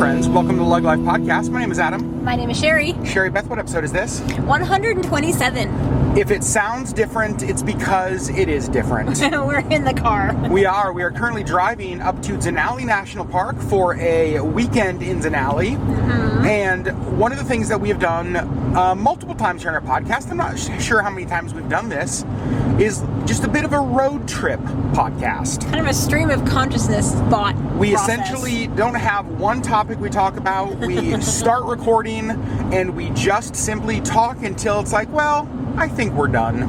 friends. Welcome to the LeggLife podcast. My name is Adam. My name is Sherry. Sherry Beth, what episode is this? 127. If it sounds different, it's because it is different. We're in the car. We are. We are currently driving up to Denali National Park for a weekend in Denali. Mm-hmm. And one of the things that we have done multiple times here on our podcast, I'm not sure how many times we've done this, is just a bit of a road trip podcast. Kind of a stream of consciousness thought We process. essentially don't have one topic we talk about. We start recording and we just simply talk until it's like, well, I think we're done.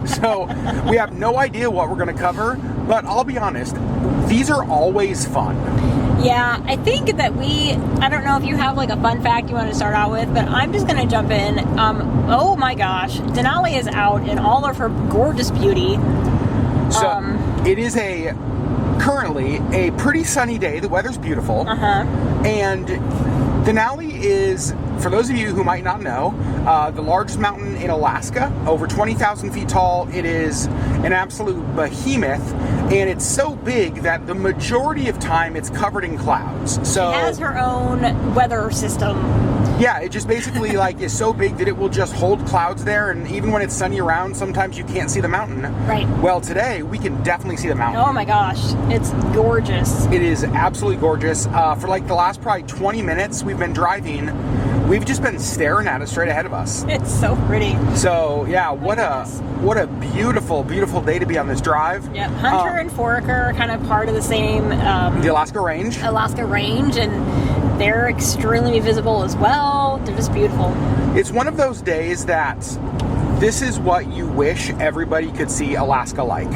So we have no idea what we're going to cover, but I'll be honest, these are always fun. Yeah, I think that I don't know if you have like a fun fact you want to start out with, but I'm just going to jump in. Oh my gosh, Denali is out in all of her gorgeous beauty. So it is currently a pretty sunny day. The weather's beautiful. And Denali is, for those of you who might not know, the largest mountain in Alaska, over 20,000 feet tall. It is an absolute behemoth, and it's so big that the majority of time it's covered in clouds. So She has her own weather system. Yeah, it just basically is so big that it will just hold clouds there, and even when it's sunny around, sometimes you can't see the mountain. Right. Well, today we can definitely see the mountain. Oh my gosh, it's gorgeous. It is absolutely gorgeous. For the last probably 20 minutes we've been driving, we've just been staring at it straight ahead of us. It's so pretty. So yeah, what a beautiful, beautiful day to be on this drive. Yep, Hunter and Foraker are kind of part of the same the Alaska Range, and they're extremely visible as well. They're just beautiful. It's one of those days that this is what you wish everybody could see Alaska like.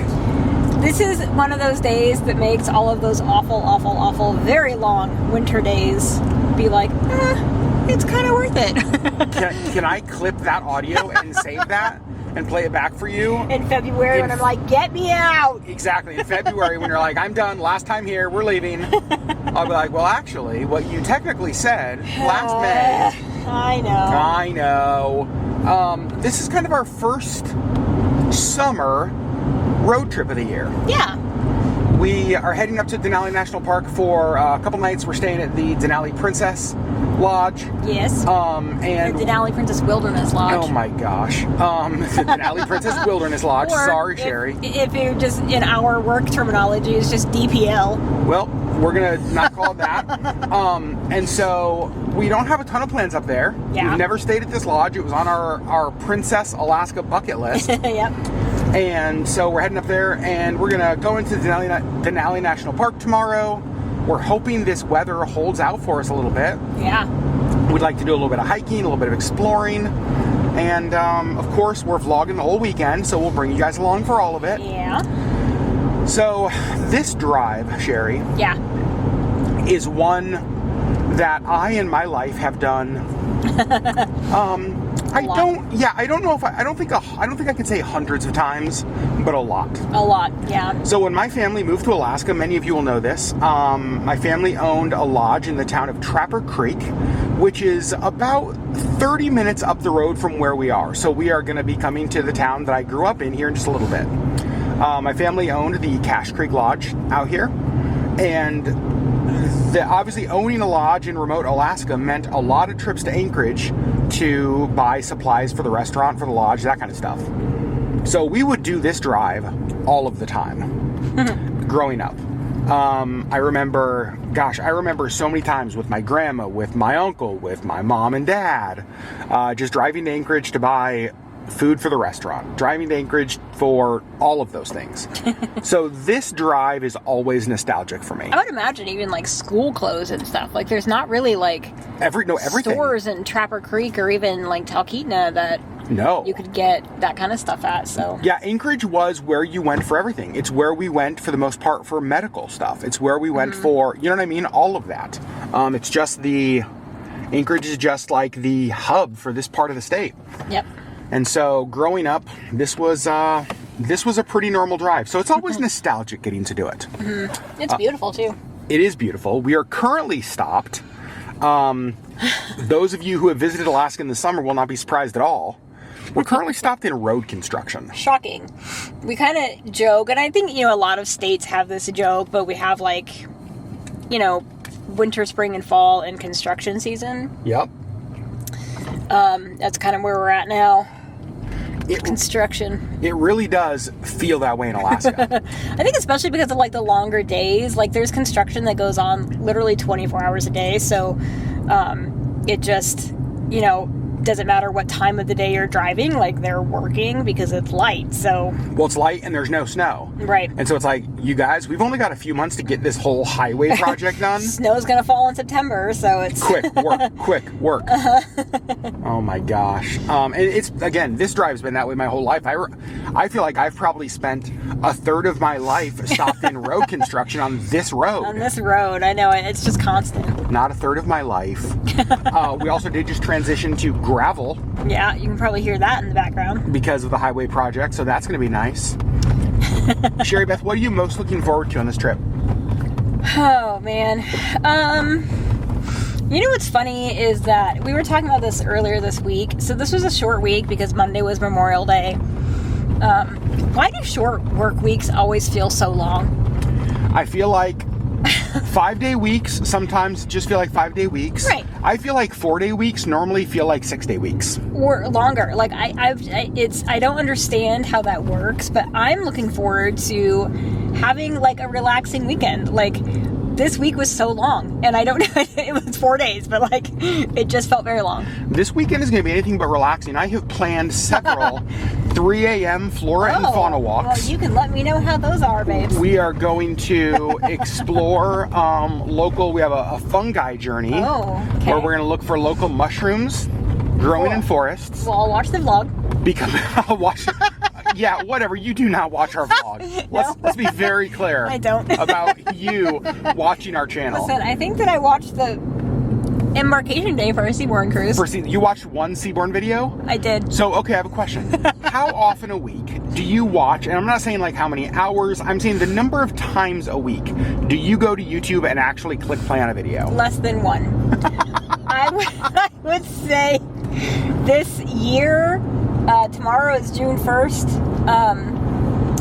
This is one of those days that makes all of those awful, very long winter days be like, it's kind of worth it. Can I clip that audio and save that and play it back for you? In February when I'm like, get me out. Exactly. In February when you're like, I'm done, last time here, we're leaving. I'll be like, well, actually, what you technically said last May. I know. This is kind of our first summer road trip of the year. Yeah. We are heading up to Denali National Park for a couple nights. We're staying at the Denali Princess Lodge. Yes. And the Denali Princess Wilderness Lodge. Oh my gosh. The Denali Princess Wilderness Lodge. Or Sorry, Sherry. If you're just in our work terminology, it's just DPL. Well, we're gonna not call it that. And so we don't have a ton of plans up there. Yeah. We've never stayed at this lodge. It was on our Princess Alaska bucket list. Yep. And so we're heading up there, and we're gonna go into Denali National Park tomorrow. We're hoping this weather holds out for us a little bit. Yeah. We'd like to do a little bit of hiking, a little bit of exploring, and of course we're vlogging the whole weekend, so we'll bring you guys along for all of it. Yeah. So this drive, Sherry, is one that I in my life have done. I don't think I could say hundreds of times, but a lot. A lot, yeah. So when my family moved to Alaska, many of you will know this, my family owned a lodge in the town of Trapper Creek, which is about 30 minutes up the road from where we are. So we are going to be coming to the town that I grew up in here in just a little bit. My family owned the Cache Creek Lodge out here, and obviously owning a lodge in remote Alaska meant a lot of trips to Anchorage to buy supplies for the restaurant, for the lodge, that kind of stuff. So we would do this drive all of the time growing up. I remember so many times with my grandma, with my uncle, with my mom and dad, just driving to Anchorage to buy food for the restaurant, driving to Anchorage for all of those things. So this drive is always nostalgic for me. I would imagine even school clothes and stuff. There's not really everything. Stores in Trapper Creek or even Talkeetna that you could get that kind of stuff at. So yeah, Anchorage was where you went for everything. It's where we went for the most part for medical stuff. It's where we went for, you know what I mean? All of that. It's just Anchorage is just the hub for this part of the state. Yep. And so growing up, this was a pretty normal drive. So it's always nostalgic getting to do it. It's beautiful too. It is beautiful. We are currently stopped. Those of you who have visited Alaska in the summer will not be surprised at all. We're currently stopped in road construction. Shocking. We kind of joke, and I think, a lot of states have this joke, but we have winter, spring, and fall and construction season. Yep. That's kind of where we're at now. Construction. It really does feel that way in Alaska. I think especially because of like the longer days. Like there's construction that goes on literally 24 hours a day. So it just, doesn't matter what time of the day you're driving. Like they're working because it's light. So well, it's light and there's no snow. Right. And so it's like, you guys, we've only got a few months to get this whole highway project done. Snow's gonna fall in September, so it's quick work. Oh my gosh. And it's, again, this drive's been that way my whole life. I feel like I've probably spent a third of my life stopped in road construction on this road. On this road, I know, it's just constant. Not a third of my life. We also did just transition to gravel. Yeah, you can probably hear that in the background. Because of the highway project, so that's going to be nice. Sherry Beth, what are you most looking forward to on this trip? Oh, man. What's funny is that we were talking about this earlier this week. So this was a short week because Monday was Memorial Day. Why do short work weeks always feel so long? I feel like 5-day weeks sometimes just feel like 5-day weeks. Right. I feel like 4-day weeks normally feel like 6-day weeks. Or longer. Like I don't understand how that works, but I'm looking forward to having like a relaxing weekend. Like this week was so long, and I don't know, it was 4 days, but like it just felt very long. This weekend is going to be anything but relaxing. I have planned several 3 a.m. flora and fauna walks. Well, you can let me know how those are, babes. We are going to explore local, we have a fungi journey where we're going to look for local mushrooms growing in forests. Well, I'll watch the vlog. I'll watch yeah, whatever. You do not watch our vlog. Let's be very clear. I don't. About you watching our channel. Listen, I think that I watched the embarkation day for a Seabourn cruise. You watched one Seabourn video? I did. So, okay, I have a question. How often a week do you watch, and I'm not saying like how many hours, I'm saying the number of times a week do you go to YouTube and actually click play on a video? Less than one. I would say this year, tomorrow is June 1st,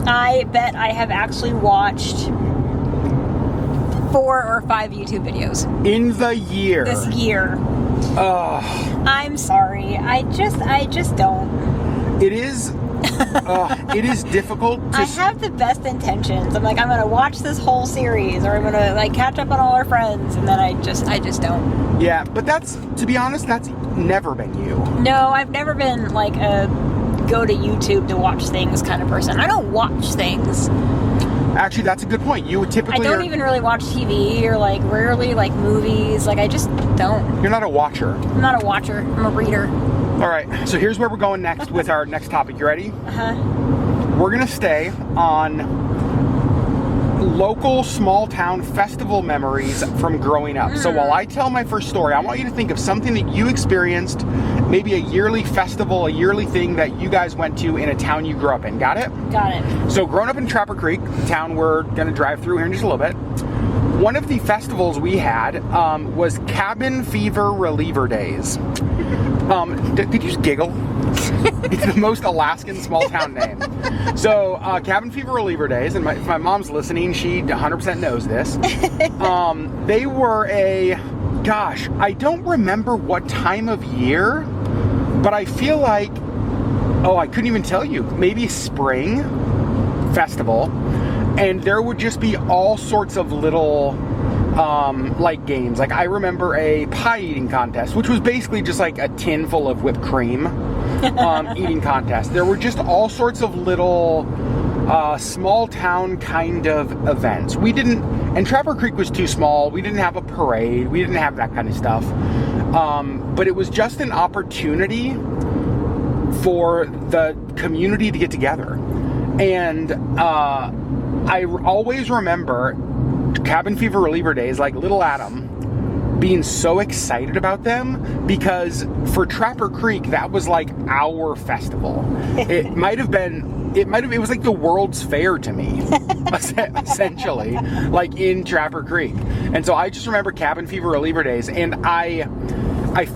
I bet I have actually watched 4 or 5 YouTube videos. In the year? This year. Ugh. I'm sorry. I just don't. It is... it is difficult to... I have the best intentions. I'm like, I'm going to watch this whole series, or I'm going to like catch up on all our friends, and then I just don't. Yeah, but that's, to be honest, that's never been you. No, I've never been like a go to YouTube to watch things kind of person. I don't watch things. Actually, that's a good point. You would typically... I don't even really watch TV, or like rarely like movies. Like I just don't. You're not a watcher. I'm not a watcher. I'm a reader. All right, so here's where we're going next with our next topic. You ready? Uh-huh. We're going to stay on local small town festival memories from growing up. So while I tell my first story, I want you to think of something that you experienced, maybe a yearly festival, a yearly thing that you guys went to in a town you grew up in. Got it? Got it. So growing up in Trapper Creek, the town we're going to drive through here in just a little bit, one of the festivals we had was Cabin Fever Reliever Days. Did you just giggle? It's the most Alaskan small town name. So, Cabin Fever Reliever Days, and if my mom's listening, she 100% knows this. They were I don't remember what time of year, but I feel like, I couldn't even tell you, maybe spring festival. And there would just be all sorts of little, like games. Like I remember a pie eating contest, which was basically just like a tin full of whipped cream eating contest. There were just all sorts of little small town kind of events. And Trapper Creek was too small. We didn't have a parade. We didn't have that kind of stuff. But it was just an opportunity for the community to get together. And I always remember Cabin Fever Reliever Days, like little Adam, being so excited about them because for Trapper Creek, that was like our festival. It was like the World's Fair to me, essentially, like in Trapper Creek. And so I just remember Cabin Fever Reliever Days, and I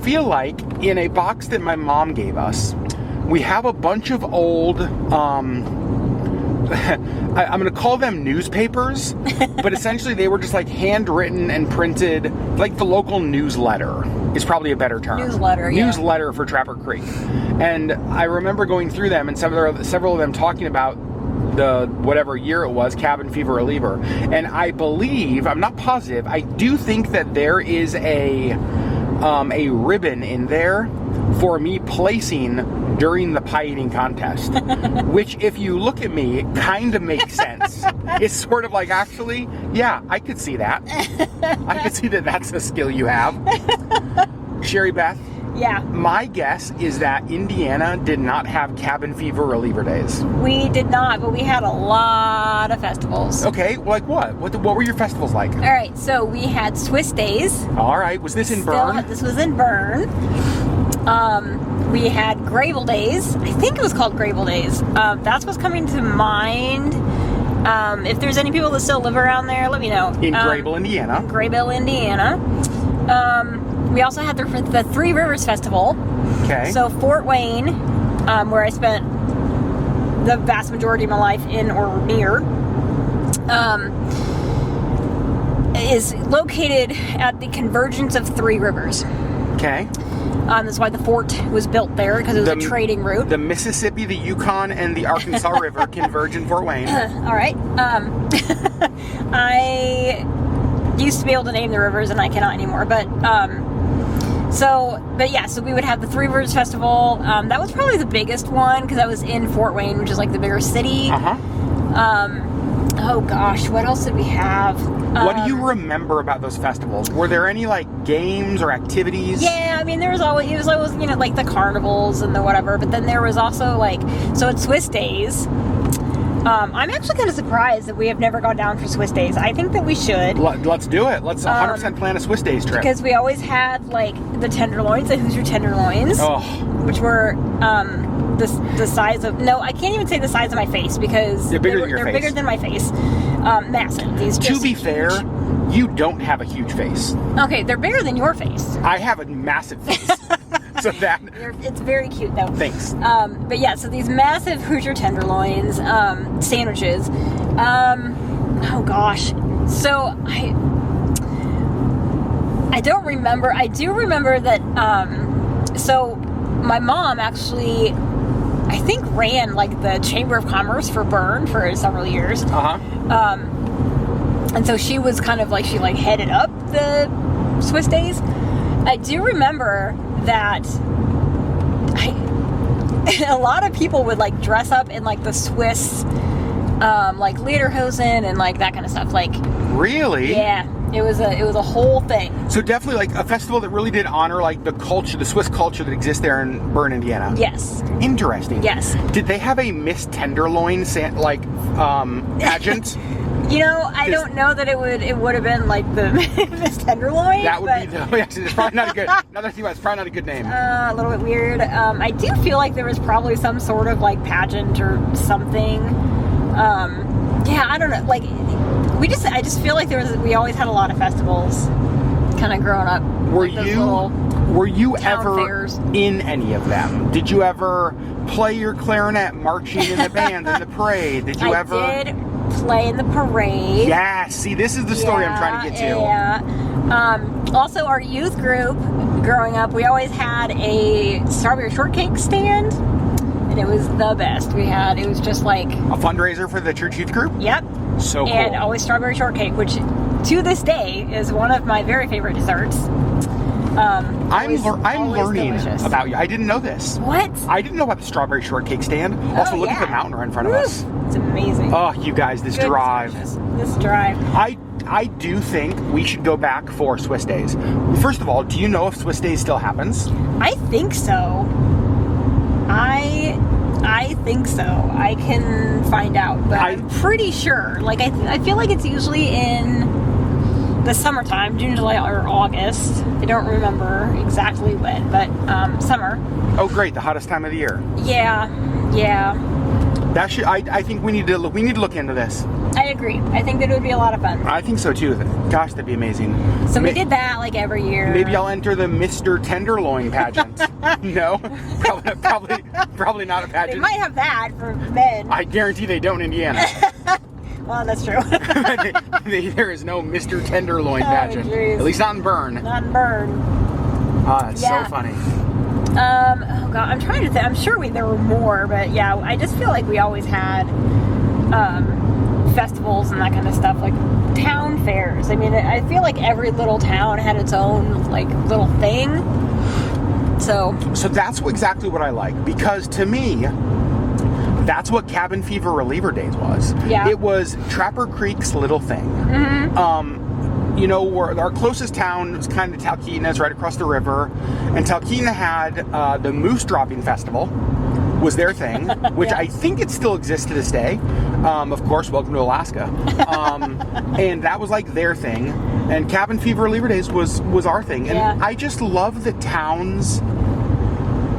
feel like in a box that my mom gave us, we have a bunch of old I'm going to call them newspapers, but essentially they were just like handwritten and printed, like the local newsletter is probably a better term. Newsletter, yeah. Newsletter for Trapper Creek. And I remember going through them and several of them talking about the whatever year it was, cabin fever reliever. And I believe, I'm not positive, I do think that there is a ribbon in there for me placing during the pie eating contest, which if you look at me, kind of makes sense. It's sort of like, actually, yeah, I could see that. I could see that that's a skill you have. Sherry Beth? Yeah. My guess is that Indiana did not have cabin fever reliever days. We did not, but we had a lot of festivals. Okay, like what? What were your festivals like? All right, so we had Swiss Days. All right, was this in Bern? This was in Bern. We had Grable Days. I think it was called Grable Days. That's what's coming to mind. If there's any people that still live around there, let me know. In Grable, Indiana. Grable, Indiana. We also had the Three Rivers Festival. Okay. So Fort Wayne, where I spent the vast majority of my life in or near, is located at the convergence of three rivers. Okay. That's why the fort was built there, because it was a trading route. The Mississippi, the Yukon, and the Arkansas River converge in Fort Wayne. All right. I used to be able to name the rivers, and I cannot anymore. But so we would have the Three Rivers Festival. That was probably the biggest one because I was in Fort Wayne, which is like the bigger city. Oh gosh, what else did we have? What do you remember about those festivals? Were there any like games or activities? Yeah, I mean it was always like the carnivals and the whatever, but then there was also so at Swiss Days. I'm actually kind of surprised that we have never gone down for Swiss Days. I think that we should. Let's do it. Let's 100% plan a Swiss Days trip. Because we always had the tenderloins, the Hoosier tenderloins, which were the size of, no, I can't even say the size of my face because they're bigger than my face. Massive. To be fair, you don't have a huge face. Okay, they're bigger than your face. I have a massive face. So it's very cute though. Thanks. But yeah, so these massive Hoosier tenderloins, sandwiches. Oh gosh. So I don't remember. I do remember that, so my mom actually, I think, ran the Chamber of Commerce for Bern for several years. And so she was kind of she headed up the Swiss Days. I do remember that a lot of people would dress up in the Swiss lederhosen and that kind of stuff. Really? Yeah. It was a whole thing. So definitely a festival that really did honor the culture, the Swiss culture that exists there in Bern, Indiana. Yes. Interesting. Yes. Did they have a Miss Tenderloin pageant? I don't know that it would have been the Miss Tenderloin. That would be it's probably not a good. Now that I think about it, it's probably not a good name. A little bit weird. I do feel like there was probably some sort of pageant or something. Yeah, I don't know. I just feel like we always had a lot of festivals kind of growing up. Were you ever fairs. In any of them? Did you ever play your clarinet marching in the band in the parade? Did you ever? I did play in the parade. Yeah, see, this is the story I'm trying to get to. Yeah. Also, our youth group growing up, we always had a strawberry shortcake stand. And it was the best. It was just a fundraiser for the church youth group? Yep. So cool. And always strawberry shortcake, which to this day is one of my very favorite desserts. I'm learning delicious. about you. I didn't know this. What? I didn't know about the strawberry shortcake stand. Also, look at the mountain right in front of us. It's amazing. Oh, you guys, this drive. This drive. I do think we should go back for Swiss Days. First of all, do you know if Swiss Days still happens? I think so. I think so. I can find out, but I'm pretty sure. I feel like it's usually in the summertime, June, July, or August. I don't remember exactly when, but summer. Oh, great! The hottest time of the year. Yeah. That should. I think we need to look into this. I agree. I think that it would be a lot of fun. I think so too. Gosh, that'd be amazing. So we did that every year. Maybe I'll enter the Mr. Tenderloin pageant. No, probably not a They pageant. might have that for men. I guarantee they don't in Indiana. Well, that's true. There is no Mr. Tenderloin pageant. Geez. At least not in Bern. Not in Bern. Oh, that's Yeah. so funny. Oh god, I'm trying to think. I'm sure there were more, but yeah, I just feel like we always had festivals and that kind of stuff, like town fairs. I mean, I feel like every little town had its own like little thing. So that's exactly what I like, because to me, that's what Cabin Fever Reliever Days was. Yeah. It was Trapper Creek's little thing. You know, our closest town was kind of Talkeetna. It's right across the river. And Talkeetna had the Moose Dropping Festival was their thing, which Yeah. I think it still exists to this day. Of course, welcome to Alaska. And that was like their thing. And Cabin Fever Reliever Days was our thing. And Yeah. I just love the towns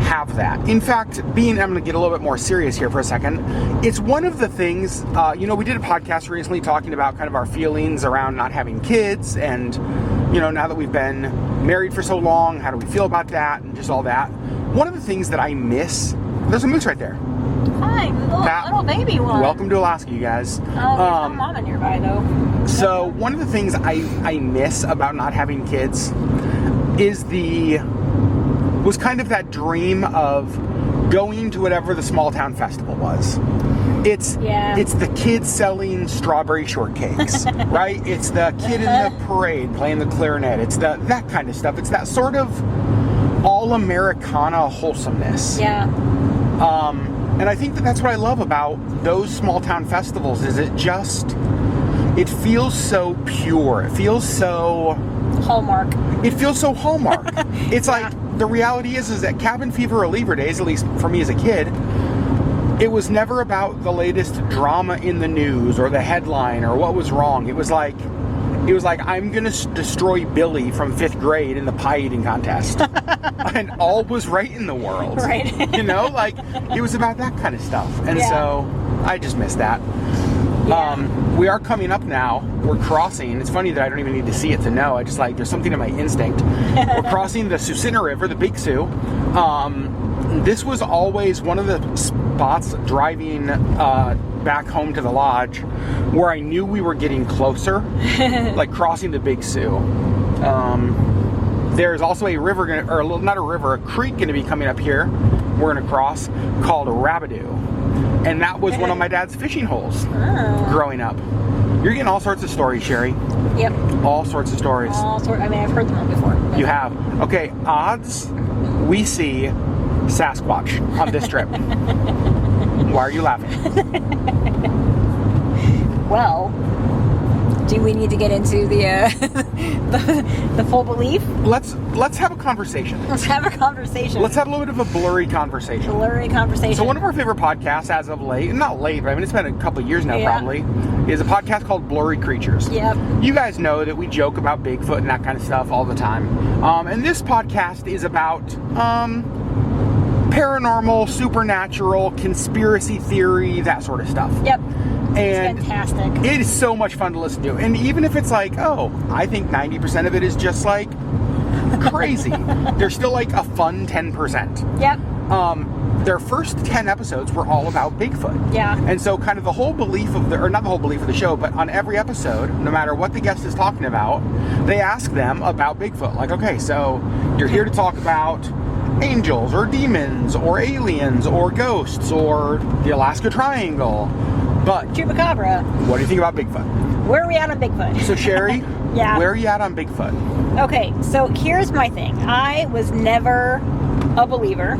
have that. In fact, I'm going to get a little bit more serious here for a second. It's one of the things, you know, we did a podcast recently talking about kind of our feelings around not having kids, and, you know, now that we've been married for so long, how do we feel about that, and just all that. One of the things that I miss, there's a moose right there. hi, little baby one. Welcome to Alaska, you guys. Oh, there's no mama nearby though. So one of the things I miss about not having kids was kind of that dream of going to whatever the small town festival was. It's the kids selling strawberry shortcakes, right? It's the kid in the parade playing the clarinet. It's that kind of stuff. It's that sort of all Americana wholesomeness. Yeah. And I think that's what I love about those small town festivals is it feels so pure. It feels so Hallmark. It's like, the reality is that Cabin Fever Reliever Days, at least for me as a kid, it was never about the latest drama in the news or the headline or what was wrong. It was like I'm gonna destroy Billy from 5th grade in the pie eating contest, and all was right in the world. Right. You know, like it was about that kind of stuff, and Yeah. so I just miss that. Yeah. We are coming up now. We're crossing. It's funny that I don't even need to see it to know. I just like, there's something in my instinct. We're crossing the Susitna River, the Big Sioux. This was always one of the spots driving back home to the lodge where I knew we were getting closer, like crossing the Big Sioux. There's also a river, a creek going to be coming up here. We're going to cross called Rabidoo. And that was one of my dad's fishing holes growing up. You're getting all sorts of stories, Sherry. Yep. All sorts of stories. I mean, I've heard them all before. But. You have. Okay, odds we see Sasquatch on this trip. Why are you laughing? Well, do we need to get into the the full belief? Let's have a conversation. Let's have a conversation. Let's have a little bit of a blurry conversation. So one of our favorite podcasts as of late, not late, but I mean it's been a couple of years now probably, is a podcast called Blurry Creatures. Yep. You guys know that we joke about Bigfoot and that kind of stuff all the time. And this podcast is about paranormal, supernatural, conspiracy theory, that sort of stuff. Yep. And it's fantastic. It is so much fun to listen to. And even if it's like, oh, I think 90% of it is just like crazy, there's still like a fun 10%. Yep. Their first 10 episodes were all about Bigfoot. Yeah. And so kind of the whole belief of not the whole belief of the show, but on every episode, no matter what the guest is talking about, they ask them about Bigfoot. Like, okay, so you're here to talk about angels or demons or aliens or ghosts or the Alaska Triangle. But Chupacabra. what do you think about Bigfoot? Where are we at on Bigfoot? So Sherry, Yeah. where are you at on Bigfoot? Okay, so here's my thing. I was never a believer.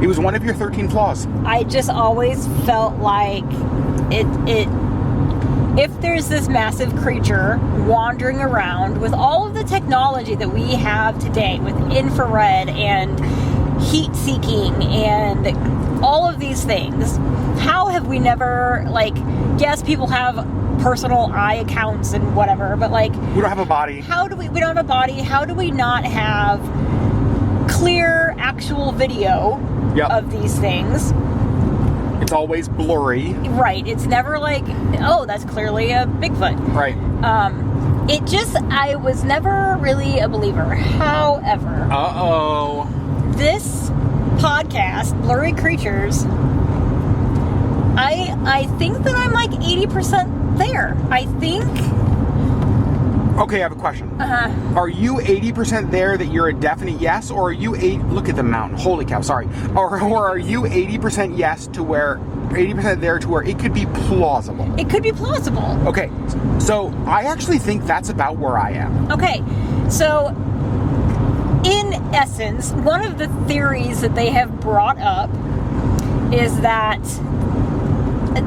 It was one of your 13 flaws. I just always felt like if there's this massive creature wandering around with all of the technology that we have today with infrared and heat seeking and all of these things, how have we never, like, yes, people have personal eye accounts and whatever, but like, We don't have a body. we don't have a body, how do we not have clear actual video of these things? It's always blurry. Right, it's never like, oh, that's clearly a Bigfoot. Right. I was never really a believer. However, Uh-oh. this podcast, Blurry Creatures, I think that I'm like 80% there. I think. Okay, I have a question. Uh-huh. Are you 80% there that you're a definite yes, or are you look at the mountain, holy cow, sorry. Or are you 80% yes to where, 80% there to where it could be plausible? It could be plausible. Okay, so I actually think that's about where I am. Okay, so in essence, one of the theories that they have brought up is that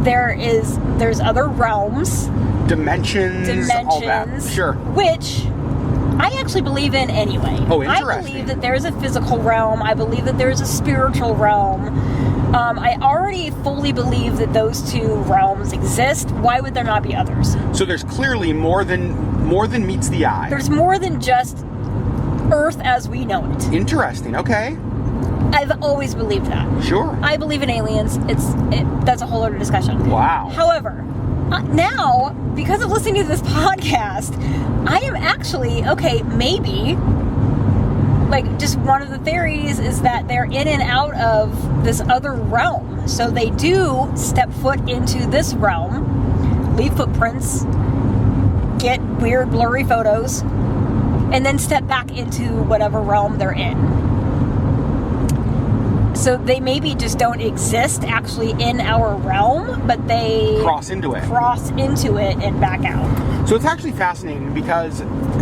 there's other realms, Dimensions, all that. Sure. Which I actually believe in anyway. Oh, interesting. I believe that there's a physical realm. I believe that there's a spiritual realm. I already fully believe that those two realms exist. Why would there not be others? So there's clearly more than meets the eye. There's more than just Earth as we know it. Interesting. Okay. I've always believed that. Sure. I believe in aliens. That's a whole other discussion. Wow. However, now, because of listening to this podcast, I am actually, okay, maybe, like, just one of the theories is that they're in and out of this other realm. So they do step foot into this realm, leave footprints, get weird, blurry photos, and then step back into whatever realm they're in. So they maybe just don't exist actually in our realm, but they cross into it and back out. So it's actually fascinating because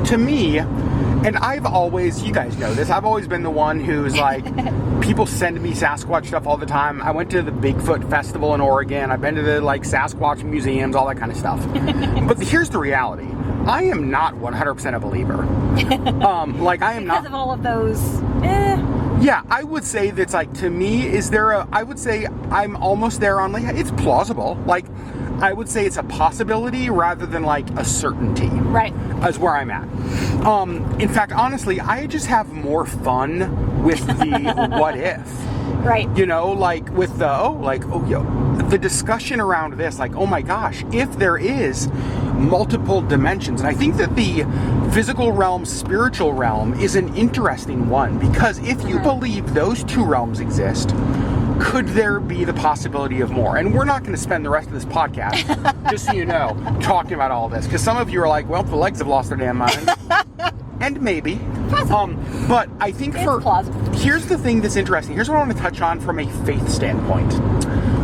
to me, and I've always, you guys know this, I've always been the one who's like, people send me Sasquatch stuff all the time. I went to the Bigfoot festival in Oregon. I've been to the like Sasquatch museums, all that kind of stuff. But here's the reality. I am not 100% a believer. Like I am because not of all of those. Yeah, I would say that's like, to me, I would say I'm almost there on like, it's plausible. Like, I would say it's a possibility rather than like a certainty. Right. Is where I'm at. In fact, honestly, I just have more fun with the what if. Right. You know, like with the discussion around this, like, oh my gosh, if there is multiple dimensions. And I think that the physical realm, spiritual realm is an interesting one, because if you believe those two realms exist, could there be the possibility of more? And we're not going to spend the rest of this podcast, just so you know, talking about all this, because some of you are like, well, the legs have lost their damn mind. And maybe. But I think here's the thing that's interesting. Here's what I want to touch on from a faith standpoint.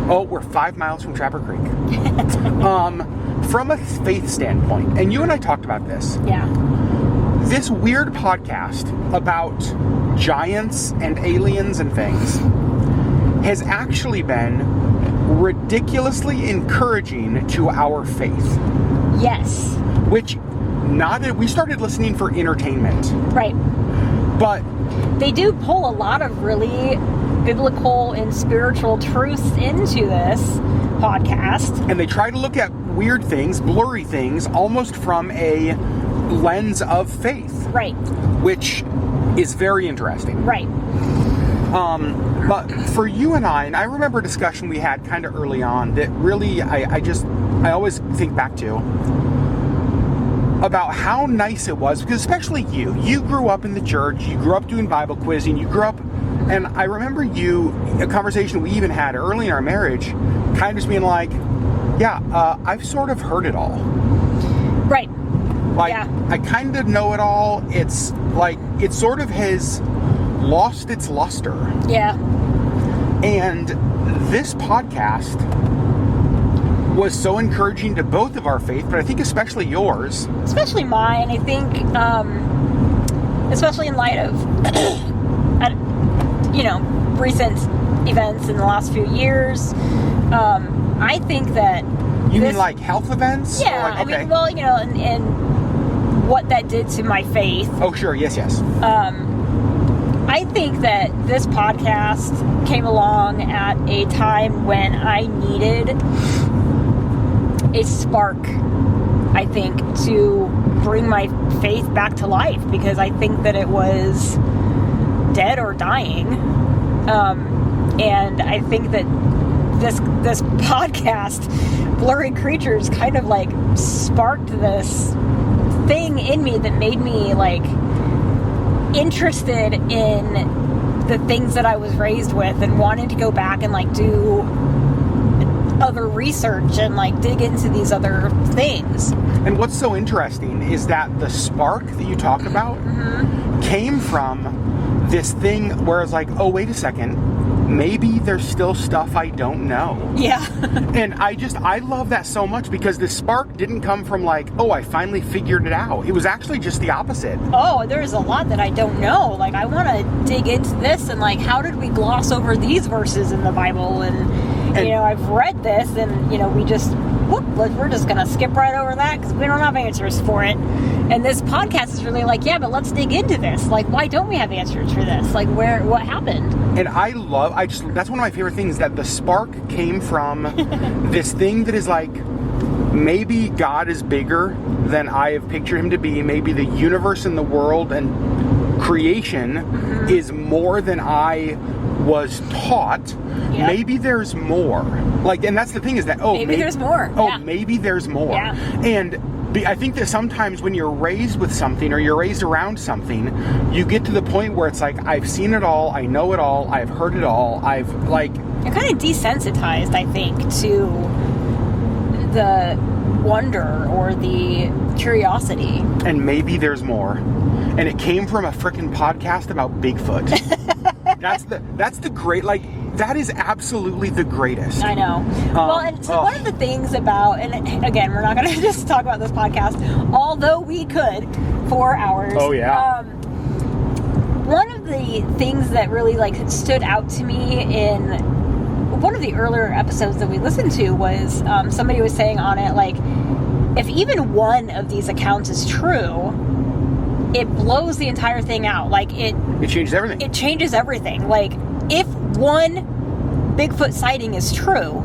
Oh, we're 5 miles from Trapper Creek. From a faith standpoint, and you and I talked about this. Yeah. This weird podcast about giants and aliens and things has actually been ridiculously encouraging to our faith. Yes. Which we started listening for entertainment. Right. But they do pull a lot of really biblical and spiritual truths into this podcast. And they try to look at weird things, blurry things, almost from a lens of faith. Right. Which is very interesting. Right. But for you and I remember a discussion we had kind of early on that really I always think back to about how nice it was, because especially you grew up in the church, you grew up doing Bible quizzing, you grew up, and I remember a conversation we even had early in our marriage, kind of just being like, I've sort of heard it all. Right. Like, I kind of know it all. It's like, it sort of has lost its luster. Yeah. And this podcast was so encouraging to both of our faith, but I think especially yours. Especially mine. I think, especially in light of, recent events in the last few years. I think that... You mean like health events? Yeah. Like, okay. I mean, well, and what that did to my faith. Oh, sure. Yes. I think that this podcast came along at a time when I needed a spark, I think, to bring my faith back to life, because I think that it was dead or dying. And I think that this podcast, Blurry Creatures, kind of like sparked this thing in me that made me like interested in the things that I was raised with, and wanting to go back and like do other research and like dig into these other things. And what's so interesting is that the spark that you talk about came from this thing where it's like, oh, wait a second, maybe there's still stuff I don't know. Yeah. And I love that so much, because the spark didn't come from like, oh, I finally figured it out. It was actually just the opposite. Oh, there's a lot that I don't know. Like, I want to dig into this, and like, how did we gloss over these verses in the Bible? And you know, I've read this, and you know, we're just gonna skip right over that because we don't have answers for it. And this podcast is really like, yeah, but let's dig into this. Like, why don't we have answers for this? Like, what happened? And that's one of my favorite things, that the spark came from this thing that is like, maybe God is bigger than I have pictured him to be. Maybe the universe and the world and creation is more than I was taught. Yep. Maybe there's more. Like, and that's the thing, is that, maybe there's more. Oh, yeah. Maybe there's more. Yeah. And I think that sometimes when you're raised with something, or you're raised around something, you get to the point where it's like, I've seen it all, I know it all, I've heard it all, You're kind of desensitized, I think, to the wonder or the curiosity. And maybe there's more. And it came from a freaking podcast about Bigfoot. That's the great, like, that is absolutely the greatest. I know. Well, and so one of the things about, and again, we're not going to just talk about this podcast, although we could for hours. Oh, yeah. One of the things that really like stood out to me in one of the earlier episodes that we listened to was somebody was saying on it, like, if even one of these accounts is true, it blows the entire thing out. Like, it changes everything. It changes everything. Like, if one Bigfoot sighting is true,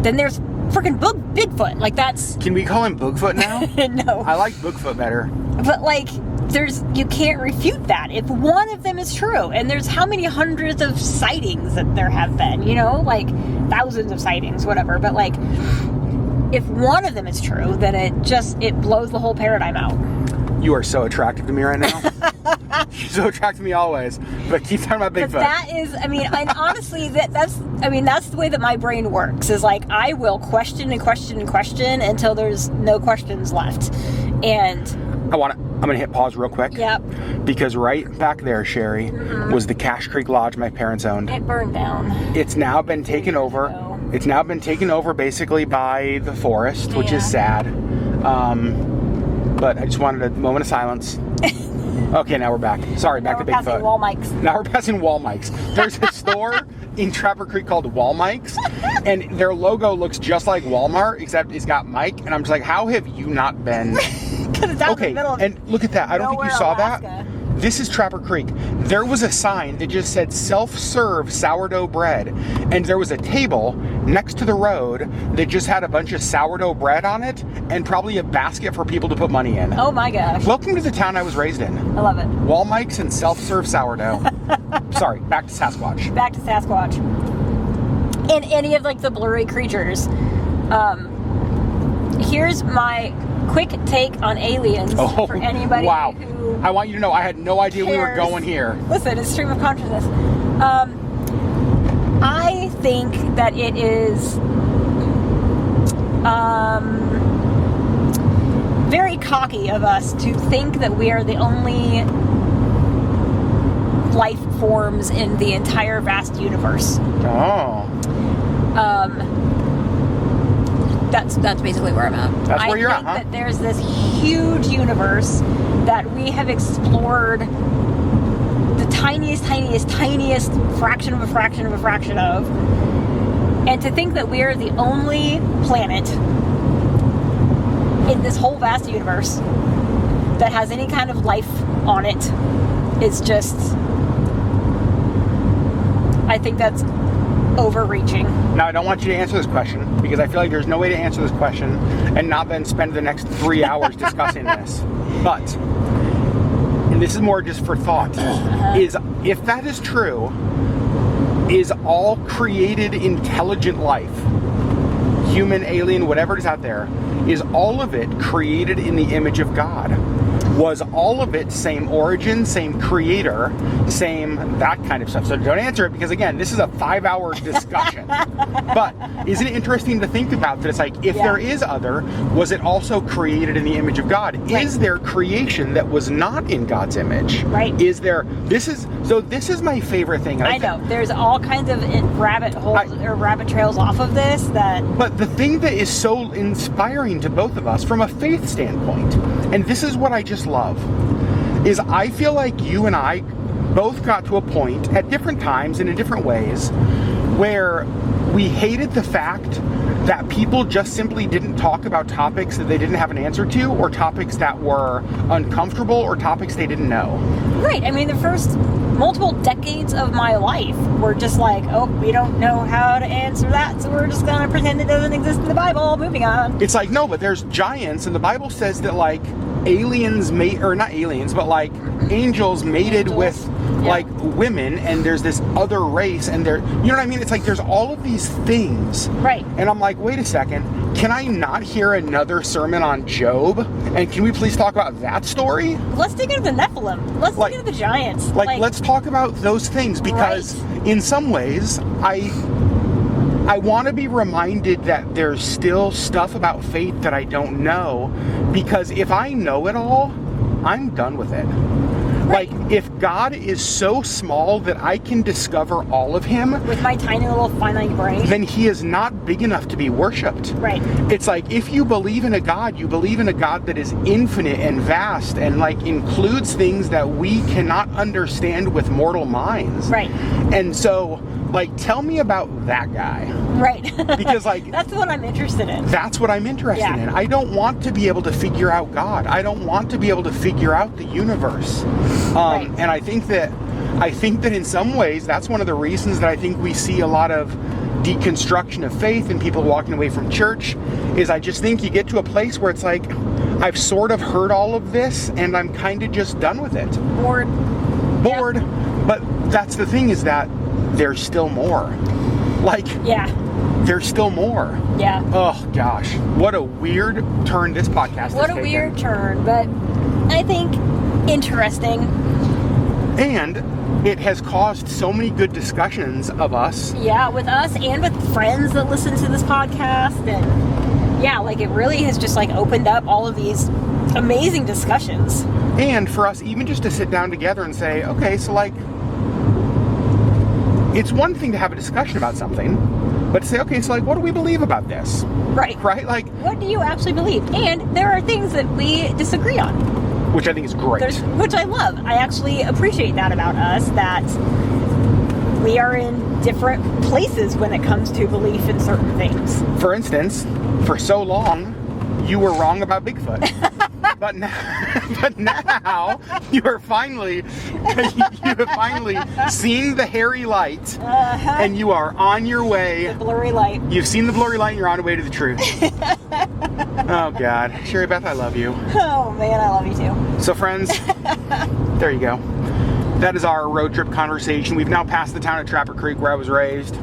then there's freaking Bigfoot. Like, that's... Can we call him Bigfoot now? No. I like Bigfoot better. But, like, you can't refute that. If one of them is true, and there's how many hundreds of sightings that there have been, you know? Like, thousands of sightings, whatever. But, like, if one of them is true, then it blows the whole paradigm out. You are so attractive to me right now. You're so attractive to me always. But keep talking about Bigfoot. But that is, I mean, and honestly, that's the way that my brain works. Is like, I will question and question and question until there's no questions left. And I'm going to hit pause real quick. Yep. Because right back there, Sherry, was the Cache Creek Lodge my parents owned. It burned down. It's now been taken over. It's now been taken over basically by the forest, which is sad. But I just wanted a moment of silence. Okay, now we're back. Sorry, back to Bigfoot. Now we're passing Wall Mike's. Now we're passing Wall Mike's. There's a store in Trapper Creek called Wall Mike's, and their logo looks just like Walmart, except it's got Mike. And I'm just like, how have you not been? Because it's out in the middle of and look at that. I don't think you saw Alaska. that. This is Trapper Creek. There was a sign that just said self-serve sourdough bread, and there was a table next to the road that just had a bunch of sourdough bread on it and probably a basket for people to put money in. Oh my gosh. Welcome to the town I was raised in. I love it. Wall Mike's and self-serve sourdough. Sorry, back to Sasquatch. Back to Sasquatch. And any of like the blurry creatures. Here's my quick take on aliens for anybody who I want you to know I had no idea cares. We were going here. Listen, it's stream of consciousness. I think that it is very cocky of us to think that we are the only life forms in the entire vast universe. Oh. That's basically where I'm at. That's where you're at, huh? I think that there's this huge universe that we have explored the tiniest fraction of a fraction of. And to think that we are the only planet in this whole vast universe that has any kind of life on it is just... I think that's overreaching. Now, I don't want you to answer this question because I feel like there's no way to answer this question and not then spend the next 3 hours discussing this. But, and this is more just for thought, is if that is true, is all created intelligent life, human, alien, whatever it is out there, is all of it created in the image of God? Was all of it same origin, same creator, same that kind of stuff? So don't answer it, because again, this is a 5-hour discussion. But isn't it interesting to think about that? It's like, if there is other, was it also created in the image of God? Right. Is there creation that was not in God's image? Right. Is there? This is my favorite thing. I know there's all kinds of rabbit holes or rabbit trails off of this. But the thing that is so inspiring to both of us from a faith standpoint, and this is what I just love, is I feel like you and I both got to a point at different times and in different ways where we hated the fact that people just simply didn't talk about topics that they didn't have an answer to, or topics that were uncomfortable, or topics they didn't know. Right. I mean, the first multiple decades of my life were just like, oh, we don't know how to answer that, so we're just going to pretend it doesn't exist in the Bible. Moving on. It's like, no, but there's giants, and the Bible says that, like, aliens mate, or not aliens, but like angels mated with like women, and there's this other race, and you know what I mean? It's like there's all of these things. Right. And I'm like, wait a second, can I not hear another sermon on Job? And can we please talk about that story? Let's dig into the Nephilim. Let's dig into the giants. Let's talk about those things, because in some ways, I want to be reminded that there's still stuff about faith that I don't know, because if I know it all, I'm done with it. Right. Like, if God is so small that I can discover all of him with my tiny little finite brain, then he is not big enough to be worshipped. Right. It's like, if you believe in a God, you believe in a God that is infinite and vast and like includes things that we cannot understand with mortal minds. Right. And so, like, tell me about that guy. Right. Because, like, that's what I'm interested in. That's what I'm interested in. I don't want to be able to figure out God. I don't want to be able to figure out the universe. And I think that in some ways, that's one of the reasons that I think we see a lot of deconstruction of faith and people walking away from church, is I just think you get to a place where it's like, I've sort of heard all of this and I'm kind of just done with it. Bored. Yep. But that's the thing, is that there's still more. Like, there's still more. Yeah. Oh, gosh. What a weird turn this podcast has taken. What a weird turn, but I think interesting. And it has caused so many good discussions of us. Yeah, with us and with friends that listen to this podcast. And yeah, like, it really has just like opened up all of these amazing discussions. And for us even just to sit down together and say, okay, so like, it's one thing to have a discussion about something, but to say, okay, so like, what do we believe about this? Right. Right? Like, what do you actually believe? And there are things that we disagree on. Which I think is great. Which I love. I actually appreciate that about us, that we are in different places when it comes to belief in certain things. For instance, for so long, you were wrong about Bigfoot. But now you have finally seen the hairy light, and you are on your way. The blurry light. You've seen the blurry light, and you're on your way to the truth. Oh, God. Sherry Beth, I love you. Oh, man, I love you too. So, friends, there you go. That is our road trip conversation. We've now passed the town of Trapper Creek, where I was raised.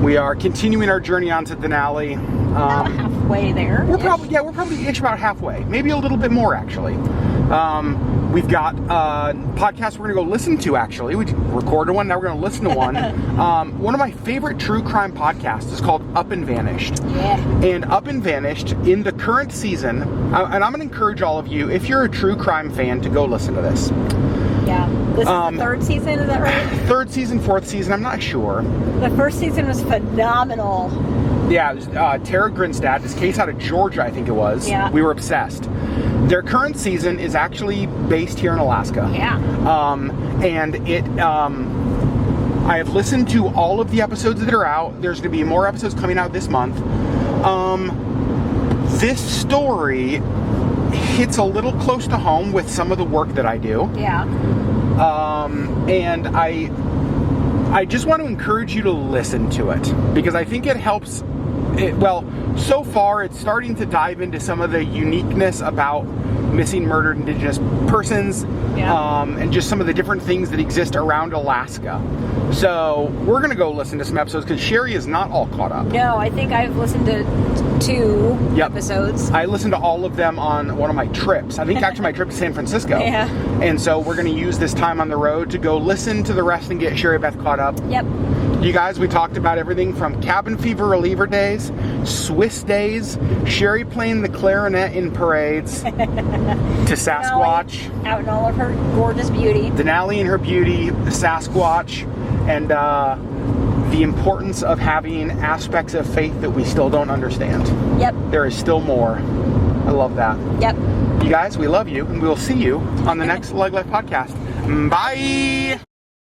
We are continuing our journey on to Denali. About halfway there. We're probably ish about halfway. Maybe a little bit more, actually. We've got a podcast we're going to go listen to, actually. We recorded one, now we're going to listen to one. One of my favorite true crime podcasts is called Up and Vanished. Yeah. And Up and Vanished, in the current season, and I'm going to encourage all of you, if you're a true crime fan, to go listen to this. Yeah. This is the third season, is that right? Third season, fourth season, I'm not sure. The first season was phenomenal. Yeah, it was Tara Grinstad, this case out of Georgia, I think it was. Yeah. We were obsessed. Their current season is actually based here in Alaska. Yeah. And it, I have listened to all of the episodes that are out. There's going to be more episodes coming out this month. This story hits a little close to home with some of the work that I do. Yeah. And I just want to encourage you to listen to it, because I think it helps. So far it's starting to dive into some of the uniqueness about missing, murdered Indigenous persons, and just some of the different things that exist around Alaska. So we're going to go listen to some episodes, because Sherry is not all caught up. No, I think I've listened to 2 Yep. episodes. I listened to all of them on one of my trips. I think actually my trip to San Francisco. Yeah. And so we're going to use this time on the road to go listen to the rest and get Sherry Beth caught up. Yep. You guys, we talked about everything from cabin fever reliever days, Swiss days, Sherry playing the clarinet in parades, to Sasquatch. Denali, out in all of her gorgeous beauty. Denali and her beauty, Sasquatch, and the importance of having aspects of faith that we still don't understand. Yep. There is still more. I love that. Yep. You guys, we love you, and we will see you on the next LeggLife podcast. Bye!